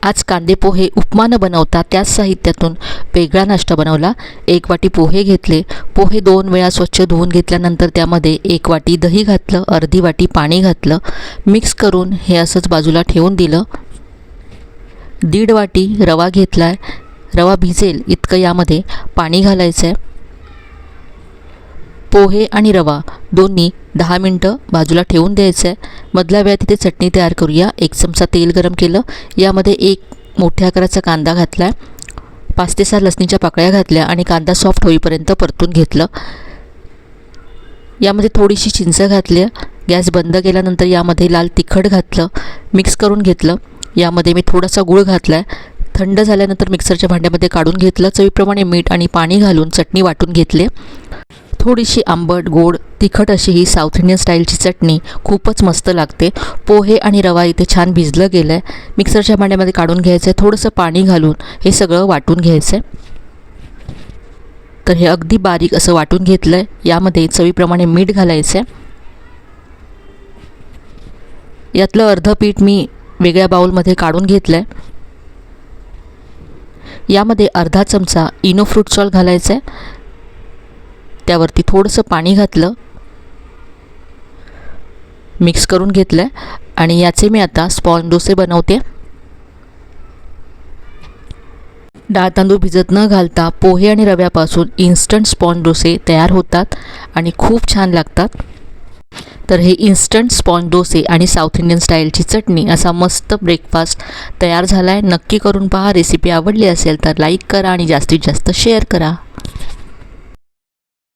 आज कांदे पोहे उपमा न बनवता त्याच साहित्यातून वेगळा नाश्ता बनवला। 1 वाटी पोहे घेतले। पोहे 2 वेळा स्वच्छ धुवून घेतल्यानंतर त्यामध्ये 1 वाटी दही घातलं, अर्धी वाटी पाणी घातलं, मिक्स करून हे असंच बाजूला ठेवून दिलं। 1.5 वाटी रवा घेतलाय। रवा भिजेल इतकं यामध्ये पाणी घालायचं आहे। पोहे आणि रवा दोन्ही 10 मिनटं बाजूला ठेवून द्यायचं आहे। मधल्या वेळात इथे चटणी तयार करूया। 1 चमचा तेल गरम केलं, यामध्ये 1 मोठ्या आकाराचा कांदा घातला, 5 ते 6 लसणीच्या पाकळ्या घातल्या आणि कांदा सॉफ्ट होईपर्यंत परतून घेतलं। यामध्ये थोडीशी चिंच घातली। गॅस बंद केल्यानंतर यामध्ये लाल तिखट घातलं, मिक्स करून घेतलं। यामध्ये मी थोडासा गूळ घातला। थंड झाल्यानंतर मिक्सरच्या भांड्यामध्ये काढून घेतलं। चवीप्रमाणे मीठ आणि पाणी घालून चटणी वाटून घेतली। थोडीशी आंबट गोड तिखट अशी ही साऊथ इंडियन स्टाईलची चटणी खूपच मस्त लागते। पोहे आणि रवा इथे छान भिजलं गेलं आहे। मिक्सरच्या भांड्यामध्ये काढून घ्यायचं आहे। थोडंसं पाणी घालून हे सगळं वाटून घ्यायचं आहे। तर हे अगदी बारीक असं वाटून घेतलं आहे। यामध्ये चवीप्रमाणे मीठ घालायचं आहे। यातलं अर्धं पीठ मी वेगळ्या बाउलमध्ये काढून घेतलं आहे। यामध्ये अर्धा चमचा इनो फ्रूट सॉल्ट घालायचं आहे। त्यावरती थोडंसं पाणी घातलं, मिक्स करून घेतलं आणि याचे मी आता स्पॉन्ज डोसे बनवते। डाळ तांदूळ भिजत न घालता पोहे आणि रव्यापासून इन्स्टंट स्पॉन्ज डोसे तयार होतात आणि खूप छान लागतात। तर हे इन्स्टंट स्पॉन्ज डोसे आणि साऊथ इंडियन स्टाईलची चटणी असा मस्त ब्रेकफास्ट तयार झाला आहे। नक्की करून पहा। रेसिपी आवडली असेल तर लाईक करा आणि जास्तीत जास्त शेअर करा।